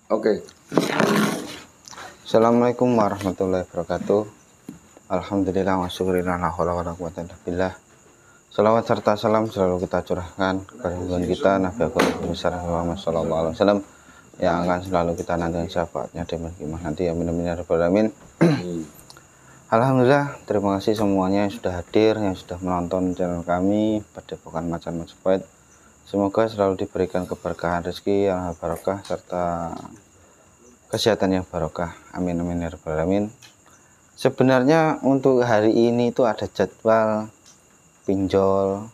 Oke. Assalamualaikum warahmatullahi wabarakatuh. Alhamdulillah wa syukurillah la haula wala quwwata illa billah. Salawat serta salam selalu kita curahkan kepada junjungan kita Nabi Agung besar Muhammad sallallahu alaihi wasallam yang akan selalu kita nantikan syafaatnya di mahkamah nanti. Amin amin ya rabbal alamin. Alhamdulillah, terima kasih semuanya yang sudah hadir, yang sudah menonton channel kami Padepokan Macan Majapahit. Semoga selalu diberikan keberkahan rezeki yang barokah serta kesehatan yang barokah. Amin amin ya rabbal alamin. Sebenarnya untuk hari ini itu ada jadwal pinjol,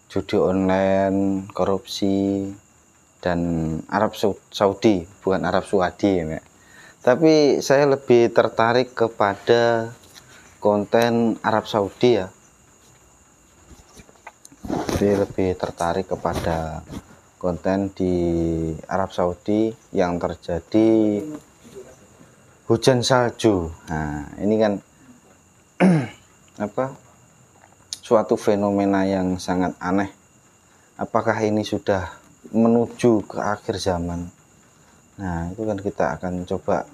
judi online, korupsi, dan Arab Saudi, bukan Arab Saudi ya. Tapi saya lebih tertarik kepada konten Arab Saudi ya. Lebih tertarik kepada konten di Arab Saudi yang terjadi hujan salju. Nah, ini kan suatu fenomena yang sangat aneh. Apakah ini sudah menuju ke akhir zaman? Nah, itu kan kita akan coba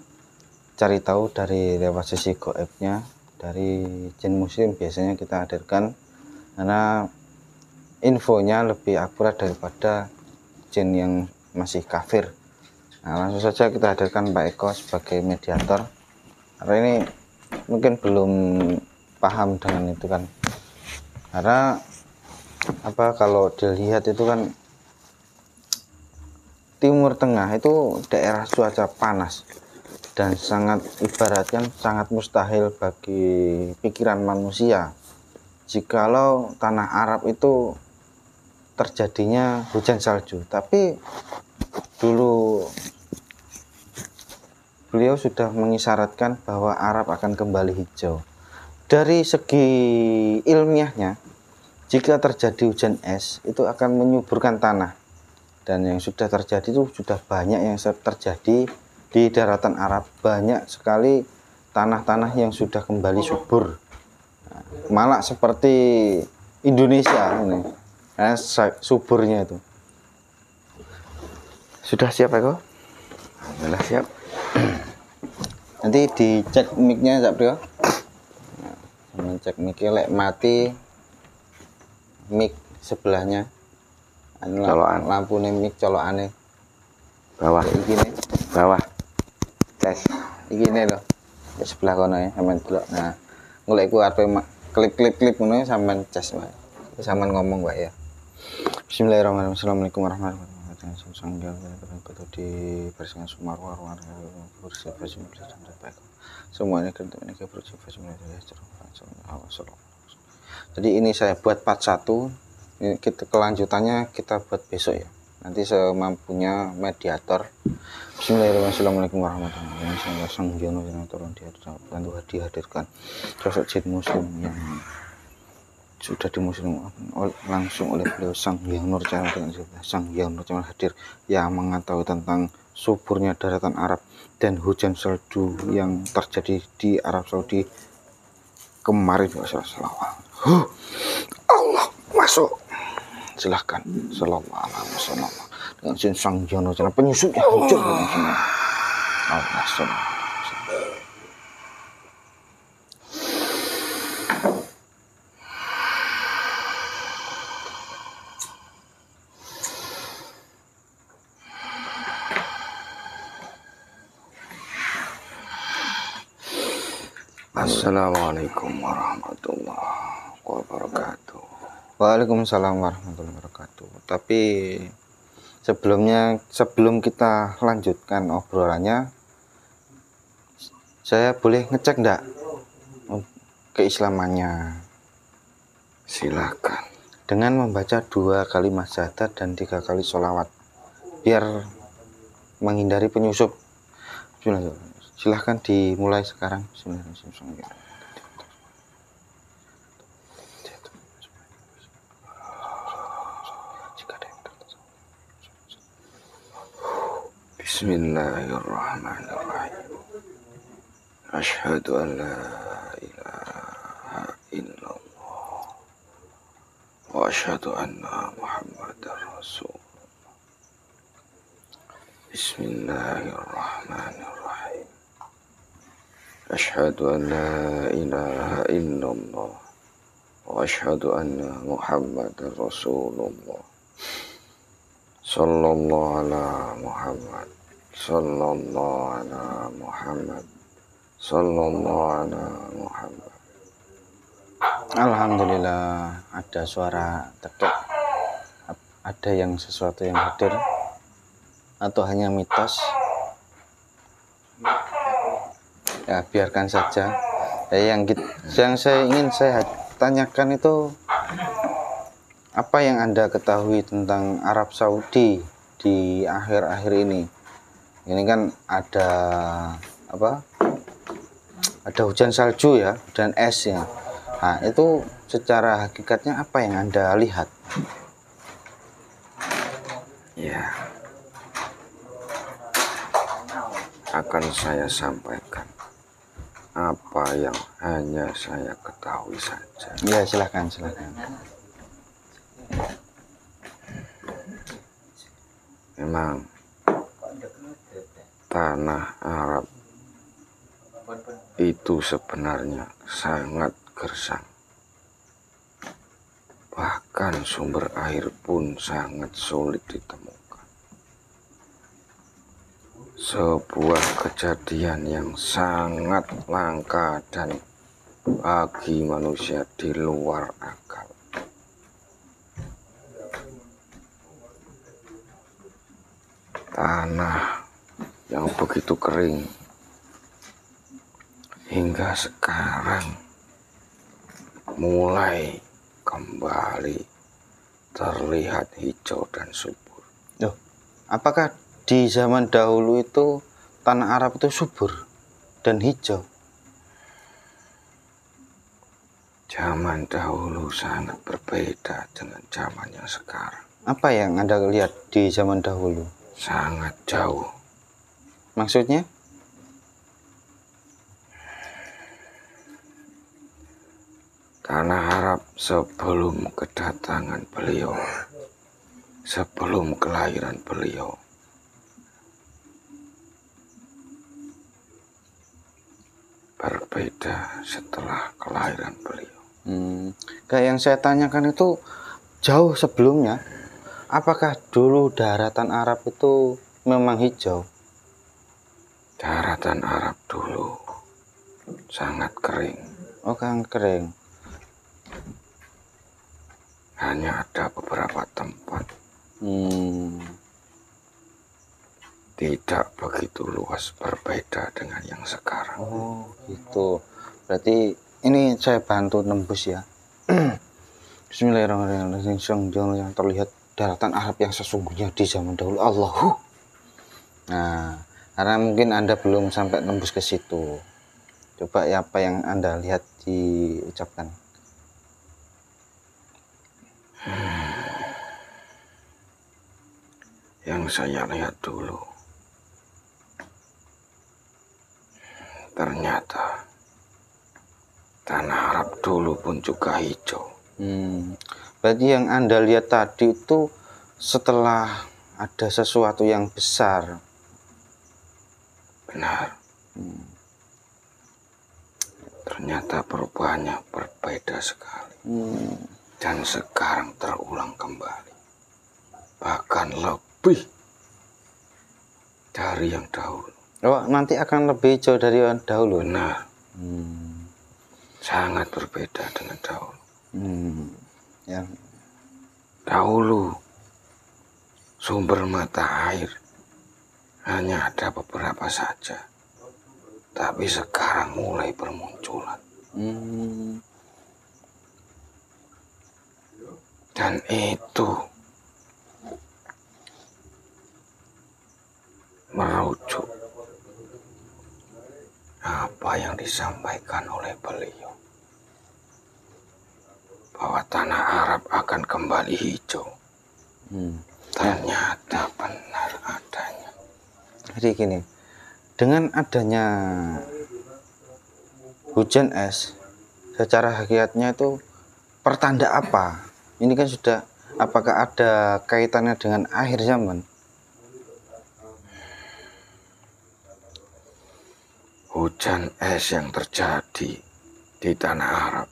cari tahu dari lewat sisi goibnya, dari jin muslim biasanya kita hadirkan karena infonya lebih akurat daripada jin yang masih kafir. Nah, langsung saja kita hadirkan Pak Eko sebagai mediator, karena ini mungkin belum paham dengan itu kan, karena kalau dilihat itu kan Timur Tengah itu daerah cuaca panas dan sangat ibaratkan sangat mustahil bagi pikiran manusia jikalau tanah Arab itu terjadinya hujan salju. Tapi dulu beliau sudah mengisyaratkan bahwa Arab akan kembali hijau. Dari segi ilmiahnya, jika terjadi hujan es itu akan menyuburkan tanah, dan yang sudah terjadi itu sudah banyak yang terjadi di daratan Arab. Banyak sekali tanah-tanah yang sudah kembali subur, malah seperti Indonesia ini. Suburnya itu sudah siap Eko? Sudah siap. Nanti dicek mic-nya Bro. Nah, cek mic-nya lek mati mic sebelahnya. Colokan Lampu mic colokane bawah iki nih. Bawah tes Iki nih loh. Di sebelah kono ya sampean delok. Nah, golek ku arepe klip ngono sampean ces wae. Sampean ngomong wae ya. Bismillahirrahmanirrahim. Assalamualaikum warahmatullahi wabarakatuh. Di persingan Sumarwa semuanya kan ini ke jadi ini saya buat part 1. Ini kita kelanjutannya kita buat besok ya. Nanti semampunya mediator. Bismillahirrahmanirrahim. Assalamualaikum warahmatullahi wabarakatuh. Sang Jono yang turun dihadirkan sosok jin muslim yang sudah dimuslim langsung oleh beliau Sang Hyang Nur Channel Sang Hyang Nur Channel hadir yang mengetahui tentang suburnya daratan Arab dan hujan salju yang terjadi di Arab Saudi kemarin. Allah masuk, silahkan. Sallallahu alaihi wasallam dengan jin Sang Hyang Nur Channel penyusupnya hujan Allah. Assalamualaikum warahmatullahi wabarakatuh. Waalaikumsalam warahmatullahi wabarakatuh. Tapi sebelum kita lanjutkan obrolannya, saya boleh ngecek enggak keislamannya? Silakan. Dengan membaca 2 kalimat syahadat dan 3 kali sholawat biar menghindari penyusup. Silahkan dimulai sekarang. Bismillahirrahmanirrahim. Asyhadu an la ilaha illallah wa asyhadu anna Muhammadar Rasul. Bismillahirrahmanirrahim. Asyhadu an la ilaha illallah wa asyhadu anna Muhammadar Rasulullah. Sallallahu ala Muhammad. Sallallahu ala Muhammad. Sallallahu ala Muhammad. Alhamdulillah, ada suara tekuk. Ada yang sesuatu yang hadir atau hanya mitos? Ya, biarkan saja. Yang ingin saya tanyakan itu, apa yang Anda ketahui tentang Arab Saudi di akhir-akhir ini? Ini kan ada apa? Ada hujan salju ya, dan es ya. Nah, itu secara hakikatnya apa yang Anda lihat? Ya, akan saya sampaikan apa yang hanya saya ketahui saja. Ya, silakan. Memang tanah Arab itu sebenarnya sangat gersang. Bahkan sumber air pun sangat sulit ditemukan. Sebuah kejadian yang sangat langka dan bagi manusia di luar akal. Tanah yang begitu kering hingga sekarang mulai kembali terlihat hijau dan subur. Loh, apakah di zaman dahulu itu tanah Arab itu subur dan hijau? Zaman dahulu sangat berbeda dengan zaman yang sekarang. Apa yang Anda lihat di zaman dahulu? Sangat jauh. Maksudnya? Tanah Arab sebelum kedatangan beliau, sebelum kelahiran beliau, berbeda setelah kelahiran beliau. Kayak yang saya tanyakan itu jauh sebelumnya. Apakah dulu daratan Arab itu memang hijau? Daratan Arab dulu sangat kering. Oh, kan kering. Hanya ada beberapa tempat. Tidak begitu luas, berbeda dengan yang sekarang. Oh, gitu. Berarti ini saya bantu nembus ya. Bismillahirrahmanirrahim. Yang terlihat daratan Arab yang sesungguhnya di zaman dahulu. Allahu. Nah, karena mungkin Anda belum sampai nembus ke situ. Coba ya, apa yang Anda lihat diucapkan. Yang saya lihat dulu, ternyata tanah Arab dulu pun juga hijau. Berarti yang Anda lihat tadi itu setelah ada sesuatu yang besar. Benar. Ternyata perubahannya berbeda sekali. Dan sekarang terulang kembali. Bahkan lebih dari yang dahulu. Oh, nanti akan lebih hijau dari yang dahulu. Benar. Sangat berbeda dengan dahulu. Ya. Dahulu sumber mata air hanya ada beberapa saja. Tapi sekarang mulai bermunculan. Dan itu merujuk apa yang disampaikan oleh beliau, bahwa tanah Arab akan kembali hijau. Ternyata benar adanya. Jadi gini, dengan adanya hujan es, secara hakikatnya itu pertanda apa? Ini kan sudah, apakah ada kaitannya dengan akhir zaman? hujan es yang terjadi di tanah Arab.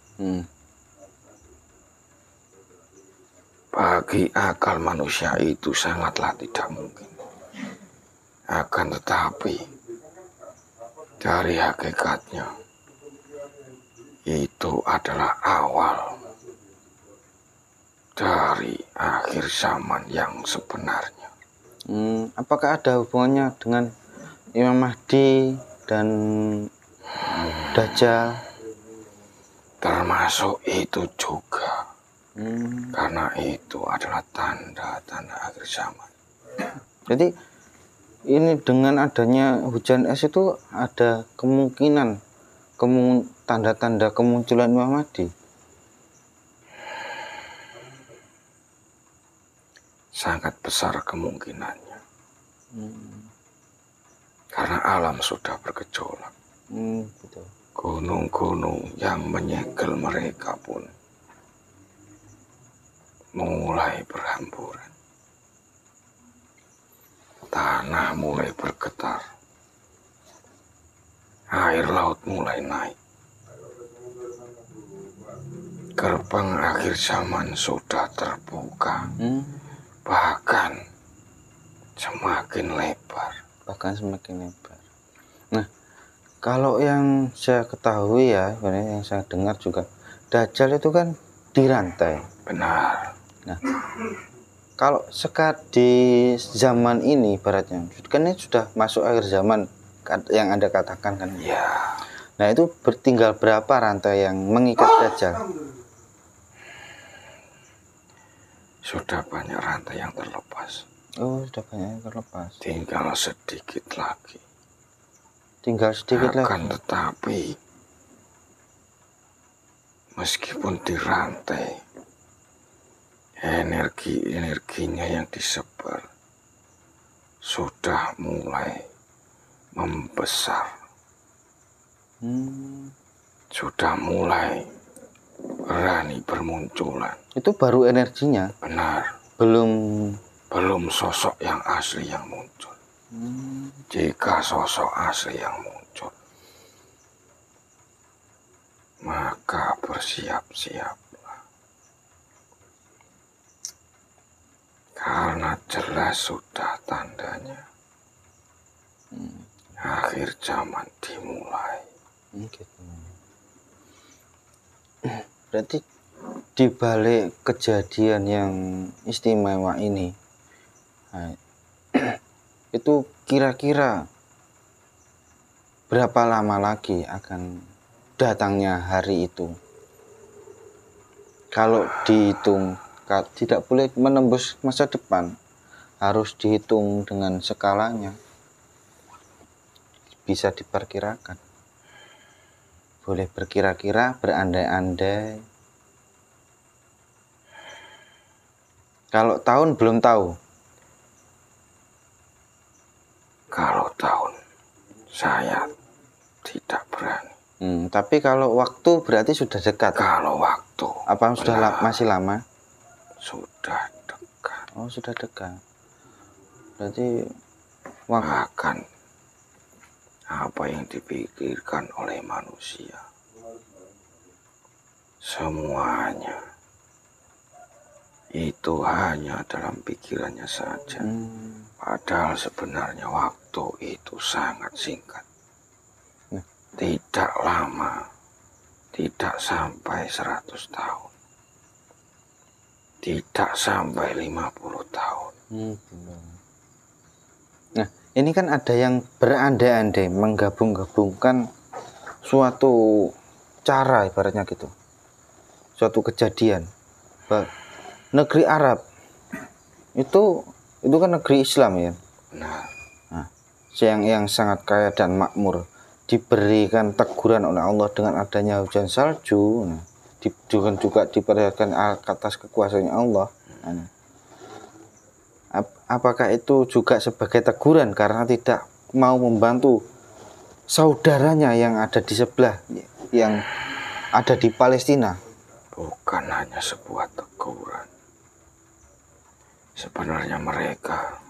Bagi akal manusia itu sangatlah tidak mungkin. Akan tetapi, dari hakikatnya, itu adalah awal dari akhir zaman yang sebenarnya. Apakah ada hubungannya dengan Imam Mahdi dan Dajjal? Termasuk itu juga. Karena itu adalah tanda-tanda akhir zaman. Jadi ini dengan adanya hujan es itu ada kemungkinan tanda-tanda kemunculan Imam Mahdi. Sangat besar kemungkinannya. Karena alam sudah bergejolak. Betul. Gunung-gunung yang menyegel mereka pun mulai berhamburan. Tanah mulai bergetar. Air laut mulai naik. Gerbang akhir zaman sudah terbuka. Bahkan semakin lebar. Nah, kalau yang saya ketahui ya, yang saya dengar juga, Dajjal itu kan dirantai. Benar. Nah, kalau sekarang di zaman ini ibaratnya, kan ini sudah masuk akhir zaman yang Anda katakan kan. Ya. Nah, itu tinggal berapa rantai yang mengikat Dajjal? Sudah banyak rantai yang terlepas. Oh, sudah banyak yang terlepas. Tinggal sedikit lagi. Akan tetapi, meskipun dirantai, energinya yang disebar sudah mulai membesar. Sudah mulai berani bermunculan. Itu baru energinya? Benar. Belum sosok yang asli yang muncul. Jika sosok asli yang muncul, maka bersiap-siaplah. Karena jelas sudah tandanya. Akhir zaman dimulai. Berarti di balik kejadian yang istimewa ini, itu kira-kira berapa lama lagi akan datangnya hari itu? Kalau dihitung, tidak boleh menembus masa depan, harus dihitung dengan skalanya, bisa diperkirakan. Boleh berkira-kira, berandai-andai. Kalau tahun belum tahu. Kalau tahun saya tidak berani. Tapi kalau waktu berarti sudah dekat. Kalau waktu. Apa sudah masih lama? Sudah dekat. Oh, sudah dekat. Berarti bahkan apa yang dipikirkan oleh manusia, semuanya itu hanya dalam pikirannya saja. Padahal sebenarnya waktu itu sangat singkat. Tidak lama, tidak sampai 100 tahun. Tidak sampai 50 tahun. Nah, ini kan ada yang berandai-andai menggabung-gabungkan suatu cara ibaratnya gitu. Suatu kejadian. Negeri Arab itu kan negeri Islam ya. Nah, yang sangat kaya dan makmur, diberikan teguran oleh Allah dengan adanya hujan salju. Juga diperlihatkan atas kekuasaannya Allah. Apakah itu juga sebagai teguran karena tidak mau membantu saudaranya yang ada di sebelah, yang ada di Palestina? Bukan hanya sebuah teguran. Sebenarnya mereka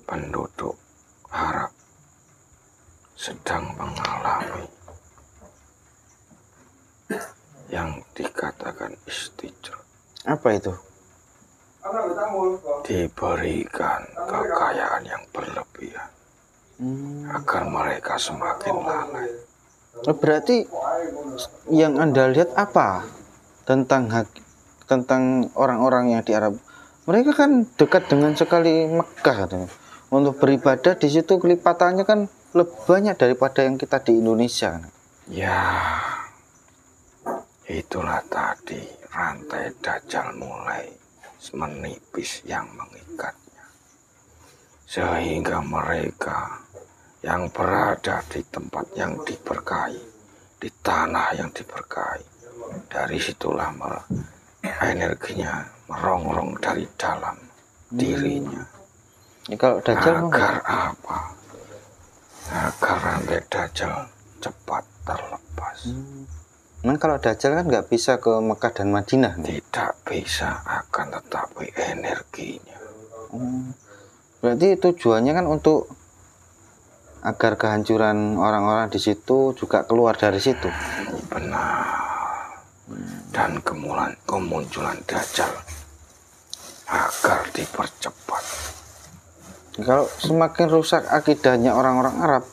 penduduk Arab sedang mengalami yang dikatakan istijrah. Apa itu? Diberikan kekayaan yang berlebihan agar mereka semakin lalai. Berarti yang Anda lihat apa tentang orang-orang yang di Arab? Mereka kan dekat dengan sekali Mekah katanya. Untuk beribadah di situ kelipatannya kan lebih banyak daripada yang kita di Indonesia. Ya, itulah tadi rantai Dajjal mulai menipis yang mengikatnya. Sehingga mereka yang berada di tempat yang diberkahi, di tanah yang diberkahi, dari situlah energinya merongrong dari dalam dirinya. Kalau Dajjal agar apa? Agar rantai Dajjal cepat terlepas. Nah, kalau Dajjal kan nggak bisa ke Mekah dan Madinah. Tidak bisa, akan tetapi energinya. Berarti tujuannya kan untuk agar kehancuran orang-orang di situ juga keluar dari situ. Benar. Dan kemunculan Dajjal agar dipercepat. Kalau semakin rusak akidahnya orang-orang Arab,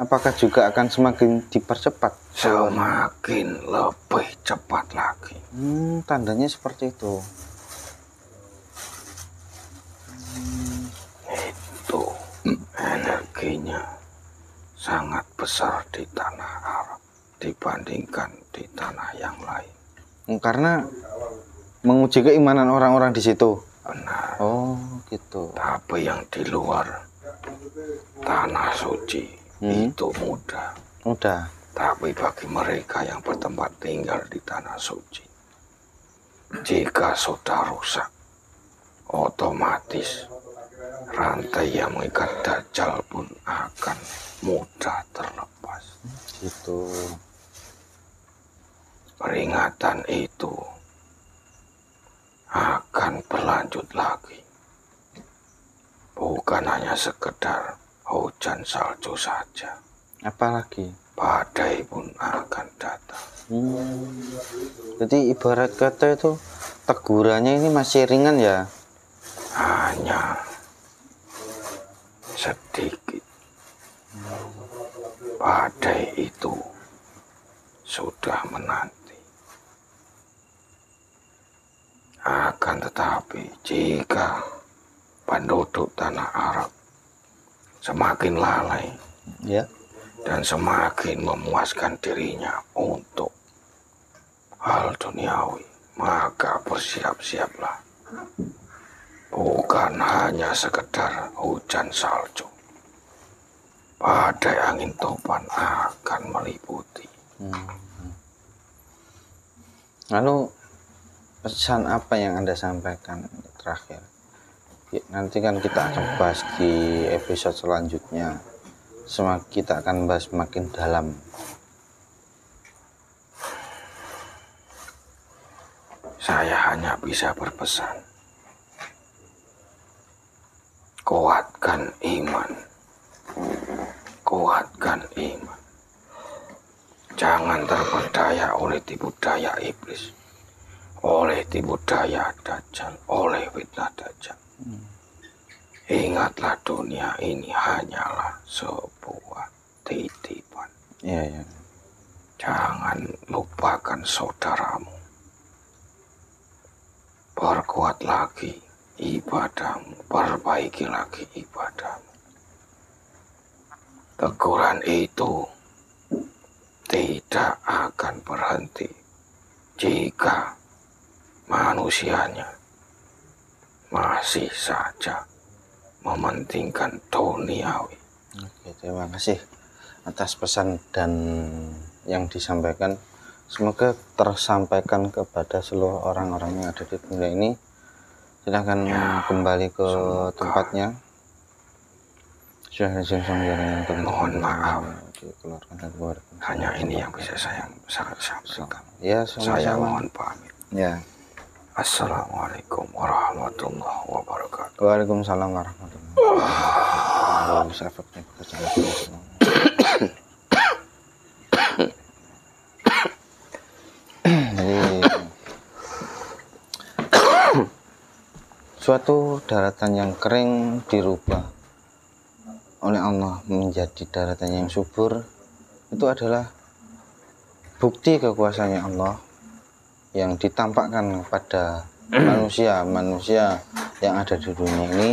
apakah juga akan semakin dipercepat? Semakin lebih cepat lagi. Tandanya seperti itu. Itu energinya sangat besar di tanah Arab dibandingkan di tanah yang lain. Karena menguji keimanan orang-orang di situ. Benar. Oh, gitu. Tapi yang di luar tanah suci itu mudah. Mudah. Tapi bagi mereka yang bertempat tinggal di tanah suci, jika sudah rusak, otomatis rantai yang mengikat Dajjal pun akan mudah terlepas. Gitu. Peringatan itu akan berlanjut lagi. Bukan hanya sekedar hujan salju saja. Apalagi? Badai pun akan datang. Jadi ibarat kata itu tegurannya ini masih ringan ya? Hanya sedikit. Badai itu sudah menanti. Akan tetapi jika penduduk tanah Arab semakin lalai dan semakin memuaskan dirinya untuk hal duniawi, maka bersiap-siaplah. Bukan hanya sekedar hujan salju, badai angin topan akan meliputi. Lalu pesan apa yang Anda sampaikan terakhir? Nanti kan kita akan bahas di episode selanjutnya. Kita akan bahas makin dalam. Saya hanya bisa berpesan, kuatkan iman, kuatkan iman. Jangan terperdaya oleh tipu daya iblis, oleh tipu daya Dajjal, oleh fitnah Dajjal. Ingatlah dunia ini hanyalah sebuah titipan. Iya. Jangan lupakan saudaramu. Perkuat lagi ibadahmu, perbaiki lagi ibadahmu. Teguran itu tidak akan berhenti jika manusianya masih saja mementingkan duniawi. Oke, terima kasih atas pesan dan yang disampaikan. Semoga tersampaikan kepada seluruh orang-orang yang ada di dunia ini. Silahkan kembali ke tempatnya. Mohon maaf, hanya ini yang bisa saya sampaikan. Ya, saya mohon pamit. Ya. Assalamualaikum warahmatullahi wabarakatuh. Waalaikumsalam warahmatullahi wabarakatuh. bagus efeknya pekerjaan semua. Jadi suatu daratan yang kering dirubah oleh Allah menjadi daratan yang subur, itu adalah bukti kekuasaannya Allah yang ditampakkan kepada manusia yang ada di dunia ini.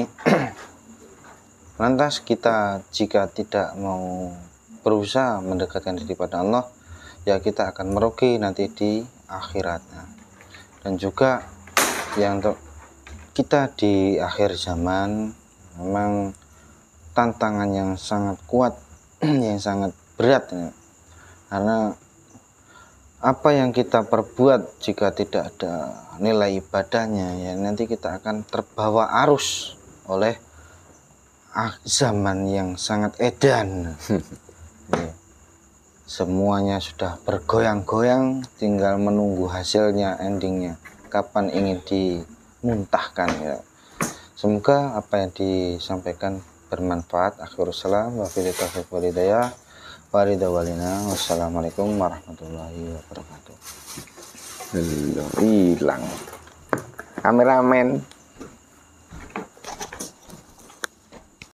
Lantas kita jika tidak mau berusaha mendekatkan diri pada Allah, ya kita akan merugi nanti di akhiratnya. Dan juga yang untuk kita di akhir zaman memang tantangan yang sangat kuat, yang sangat berat ya. Karena apa yang kita perbuat jika tidak ada nilai ibadahnya, ya nanti kita akan terbawa arus oleh zaman yang sangat edan. Ya. Semuanya sudah bergoyang-goyang, tinggal menunggu hasilnya, endingnya kapan ingin dimuntahkan ya. Semoga apa yang disampaikan bermanfaat. Akhirul salam wa billahi taufiq wal hidayah. Wassalamualaikum warahmatullahi wabarakatuh. Hilang kameramen.